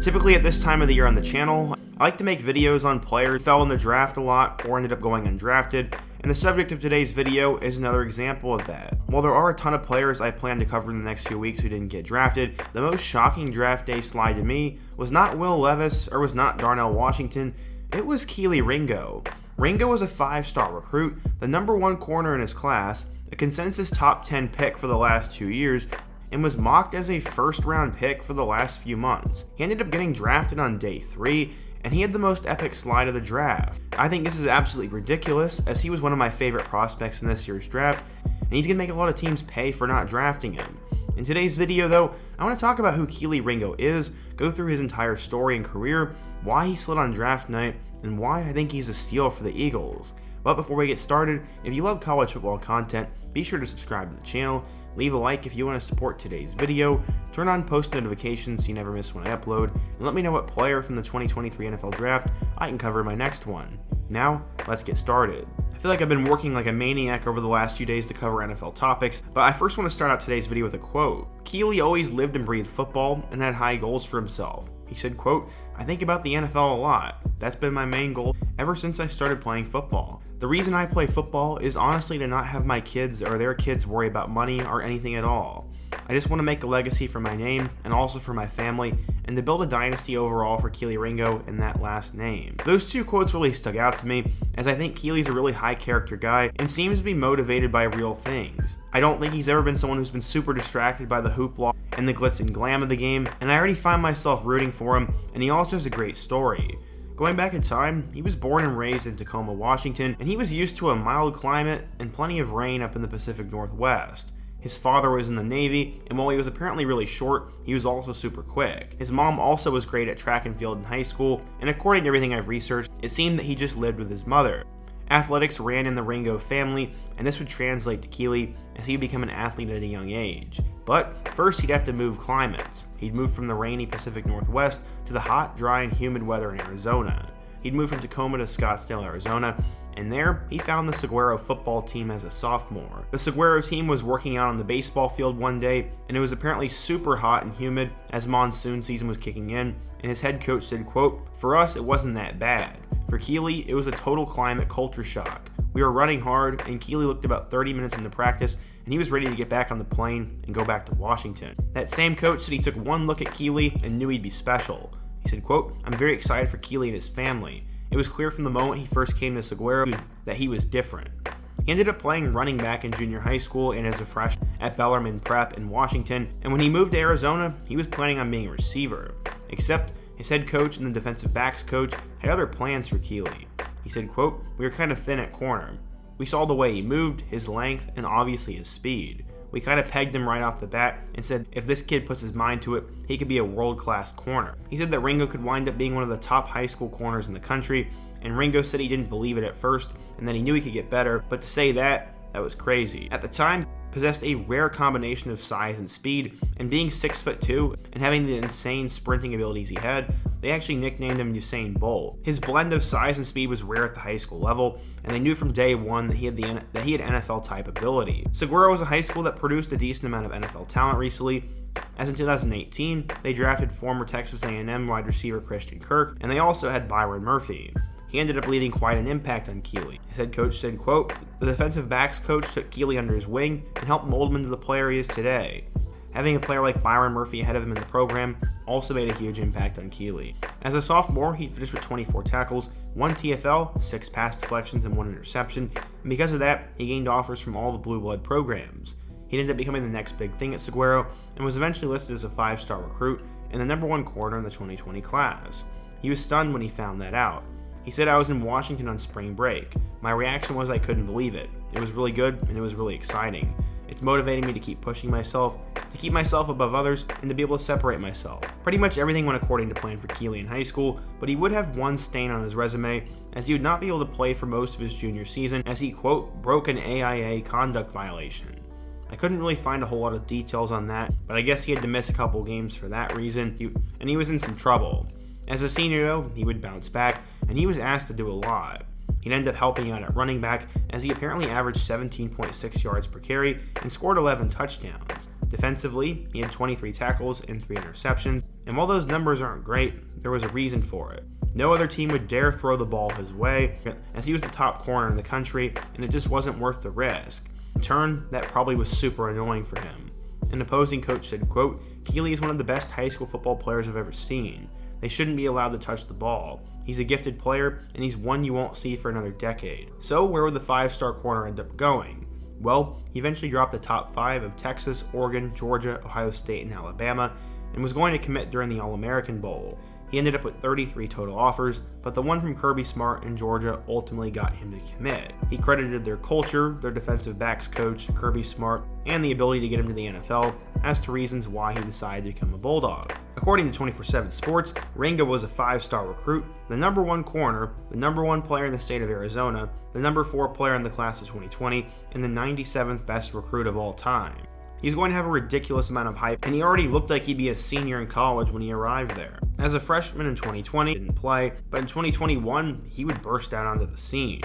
Typically at this time of the year on the channel, I like to make videos on players who fell in the draft a lot or ended up going undrafted, and the subject of today's video is another example of that. While there are a ton of players I plan to cover in the next few weeks who didn't get drafted, the most shocking draft day slide to me was not Will Levis or was not Darnell Washington, it was Kelee Ringo. Ringo was a 5-star recruit, the #1 corner in his class, a consensus top 10 pick for the last 2 years, and was mocked as a first-round pick for the last few months. He ended up getting drafted on day 3, and he had the most epic slide of the draft. I think this is absolutely ridiculous, as he was one of my favorite prospects in this year's draft, and he's going to make a lot of teams pay for not drafting him. In today's video though, I want to talk about who Kelee Ringo is, go through his entire story and career, why he slid on draft night, and why I think he's a steal for the Eagles. But before we get started, if you love college football content, be sure to subscribe to the channel, leave a like if you want to support today's video, turn on post notifications so you never miss when I upload, and let me know what player from the 2023 NFL Draft I can cover in my next one. Now, let's get started. I feel like I've been working like a maniac over the last few days to cover NFL topics, but I first want to start out today's video with a quote. Kelee always lived and breathed football and had high goals for himself. He said, quote, "I think about the NFL a lot. That's been my main goal ever since I started playing football. The reason I play football is honestly to not have my kids or their kids worry about money or anything at all. I just want to make a legacy for my name and also for my family and to build a dynasty overall for Kelee Ringo in that last name." Those two quotes really stuck out to me as I think Kelee's a really high character guy and seems to be motivated by real things. I don't think he's ever been someone who's been super distracted by the hoopla and the glitz and glam of the game, and I already find myself rooting for him, and he also has a great story. Going back in time, he was born and raised in Tacoma, Washington, and he was used to a mild climate and plenty of rain up in the Pacific Northwest. His father was in the Navy, and while he was apparently really short, he was also super quick. His mom also was great at track and field in high school, and according to everything I've researched, it seemed that he just lived with his mother. Athletics ran in the Ringo family, and this would translate to Kelee as he would become an athlete at a young age. But first he'd have to move climates. He'd move from the rainy Pacific Northwest to the hot, dry, and humid weather in Arizona. He'd move from Tacoma to Scottsdale, Arizona, and there he found the Saguaro football team as a sophomore. The Saguaro team was working out on the baseball field one day, and it was apparently super hot and humid as monsoon season was kicking in, and his head coach said, quote, "For us, it wasn't that bad. For Kelee, it was a total climate culture shock. We were running hard, and Kelee looked about 30 minutes into practice, and he was ready to get back on the plane and go back to Washington." That same coach said he took one look at Kelee and knew he'd be special. He said, quote, "I'm very excited for Kelee and his family. It was clear from the moment he first came to Saguaro that he was different." He ended up playing running back in junior high school and as a freshman at Bellarmine Prep in Washington, and when he moved to Arizona, he was planning on being a receiver. Except his head coach and the defensive backs coach had other plans for Kelee. He said, quote, "We were kind of thin at corner. We saw the way he moved, his length, and obviously his speed. We kind of pegged him right off the bat and said if this kid puts his mind to it, he could be a world-class corner." He said that Ringo could wind up being one of the top high school corners in the country, and Ringo said he didn't believe it at first and that he knew he could get better, but to say that was crazy. At the time, possessed a rare combination of size and speed, and being 6'2" and having the insane sprinting abilities he had, they actually nicknamed him Usain Bolt. His blend of size and speed was rare at the high school level, and they knew from day one that he had NFL type ability. Saguaro was a high school that produced a decent amount of NFL talent recently, as in 2018, they drafted former Texas A&M wide receiver Christian Kirk, and they also had Byron Murphy. He ended up leaving quite an impact on Kelee. His head coach said, quote, "The defensive backs coach took Kelee under his wing and helped mold him into the player he is today. Having a player like Byron Murphy ahead of him in the program also made a huge impact on Kelee." As a sophomore, he finished with 24 tackles, 1 TFL, 6 pass deflections, and 1 interception, and because of that, he gained offers from all the blue blood programs. He ended up becoming the next big thing at Saguaro and was eventually listed as a 5-star recruit and the #1 corner in the 2020 class. He was stunned when he found that out. He said, "I was in Washington on spring break. My reaction was I couldn't believe it. It was really good and it was really exciting. It's motivating me to keep pushing myself, to keep myself above others, and to be able to separate myself." Pretty much everything went according to plan for Kelee in high school, but he would have one stain on his resume as he would not be able to play for most of his junior season as he, quote, "broke an AIA conduct violation." I couldn't really find a whole lot of details on that, but I guess he had to miss a couple games for that reason, and he was in some trouble. As a senior though, he would bounce back, and he was asked to do a lot. He'd end up helping out at running back as he apparently averaged 17.6 yards per carry and scored 11 touchdowns. Defensively, he had 23 tackles and 3 interceptions. And while those numbers aren't great, there was a reason for it. No other team would dare throw the ball his way, as he was the top corner in the country, and it just wasn't worth the risk. In turn, that probably was super annoying for him. An opposing coach said, quote, "Kelee is one of the best high school football players I've ever seen. They shouldn't be allowed to touch the ball. He's a gifted player, and he's one you won't see for another decade." So where would the 5-star corner end up going? Well, he eventually dropped the top 5 of Texas, Oregon, Georgia, Ohio State, and Alabama, and was going to commit during the All-American Bowl. He ended up with 33 total offers, but the one from Kirby Smart in Georgia ultimately got him to commit. He credited their culture, their defensive backs coach, Kirby Smart, and the ability to get him to the NFL as to reasons why he decided to become a Bulldog. According to 24/7 Sports, Ringo was a 5-star recruit, the number 1 corner, the number 1 player in the state of Arizona, the number 4 player in the class of 2020, and the 97th best recruit of all time. He's going to have a ridiculous amount of hype, and he already looked like he'd be a senior in college when he arrived there. As a freshman in 2020, he didn't play, but in 2021, he would burst out onto the scene.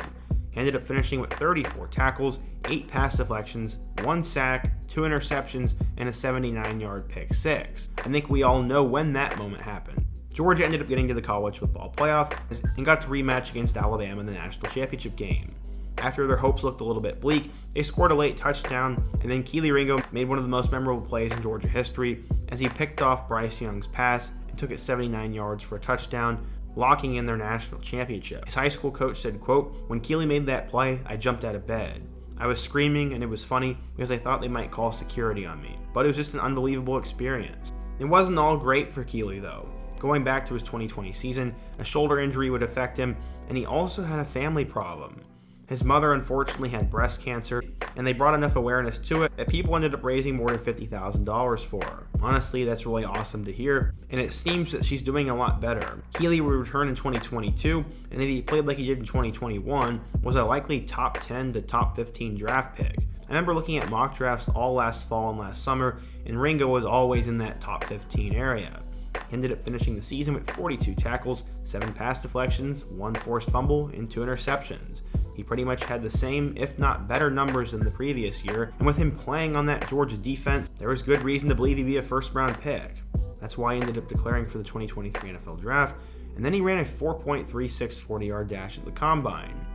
He ended up finishing with 34 tackles, 8 pass deflections, 1 sack, 2 interceptions, and a 79-yard pick 6. I think we all know when that moment happened. Georgia ended up getting to the college football playoff and got to rematch against Alabama in the national championship game. After their hopes looked a little bit bleak, they scored a late touchdown, and then Kelee Ringo made one of the most memorable plays in Georgia history as he picked off Bryce Young's pass and took it 79 yards for a touchdown, locking in their national championship. His high school coach said, quote, "When Kelee made that play, I jumped out of bed. I was screaming, and it was funny because I thought they might call security on me, but it was just an unbelievable experience." It wasn't all great for Kelee, though. Going back to his 2020 season, a shoulder injury would affect him, and he also had a family problem. His mother unfortunately had breast cancer, and they brought enough awareness to it that people ended up raising more than $50,000 for her. Honestly, that's really awesome to hear, and it seems that she's doing a lot better. Kelee would return in 2022, and if he played like he did in 2021, was a likely top 10 to top 15 draft pick. I remember looking at mock drafts all last fall and last summer, and Ringo was always in that top 15 area. He ended up finishing the season with 42 tackles, 7 pass deflections, 1 forced fumble, and 2 interceptions. He pretty much had the same, if not better, numbers than the previous year, and with him playing on that Georgia defense, there was good reason to believe he'd be a first-round pick. That's why he ended up declaring for the 2023 NFL Draft, and then he ran a 4.36 40-yard dash at the Combine.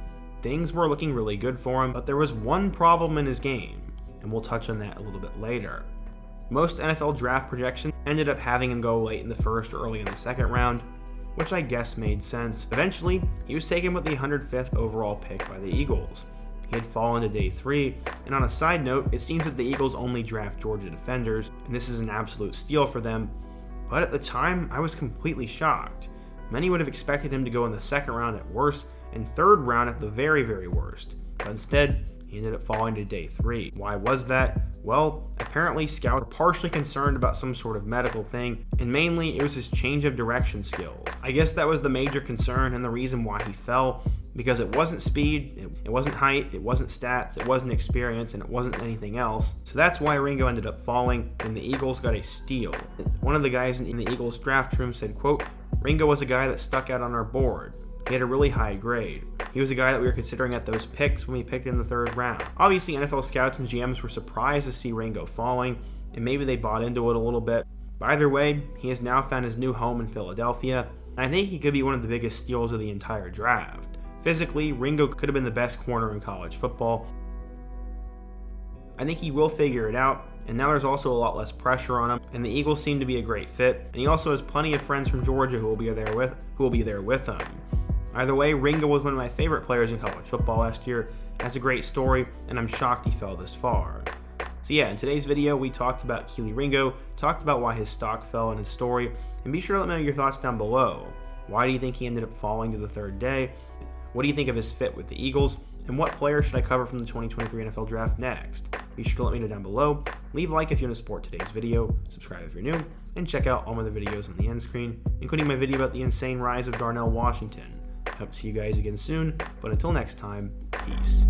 Things were looking really good for him, but there was one problem in his game, and we'll touch on that a little bit later. Most NFL draft projections ended up having him go late in the first or early in the second round, which I guess made sense. Eventually, he was taken with the 105th overall pick by the Eagles. He had fallen to day 3, and on a side note, it seems that the Eagles only draft Georgia defenders, and this is an absolute steal for them, but at the time, I was completely shocked. Many would have expected him to go in the second round at worst, and third round at the very, very worst, but instead, he ended up falling to day 3. Why was that? Well, apparently scouts were partially concerned about some sort of medical thing, and mainly it was his change of direction skills. I guess that was the major concern and the reason why he fell, because it wasn't speed, it wasn't height, it wasn't stats, it wasn't experience, and it wasn't anything else. So that's why Ringo ended up falling, and the Eagles got a steal. One of the guys in the Eagles draft room said, quote, "Ringo was a guy that stuck out on our board. He had a really high grade. He was a guy that we were considering at those picks when we picked in the third round." Obviously, NFL scouts and GMs were surprised to see Ringo falling, and maybe they bought into it a little bit. But either way, he has now found his new home in Philadelphia, and I think he could be one of the biggest steals of the entire draft. Physically, Ringo could have been the best corner in college football. I think he will figure it out, and now there's also a lot less pressure on him, and the Eagles seem to be a great fit, and he also has plenty of friends from Georgia who will be there with him. Either way, Ringo was one of my favorite players in college football last year, has a great story, and I'm shocked he fell this far. So yeah, in today's video, we talked about Kelee Ringo, talked about why his stock fell in his story, and be sure to let me know your thoughts down below. Why do you think he ended up falling to the third day? What do you think of his fit with the Eagles? And what player should I cover from the 2023 NFL Draft next? Be sure to let me know down below. Leave a like if you want to support today's video, subscribe if you're new, and check out all my other videos on the end screen, including my video about the insane rise of Darnell Washington. Hope to see you guys again soon, but until next time, peace.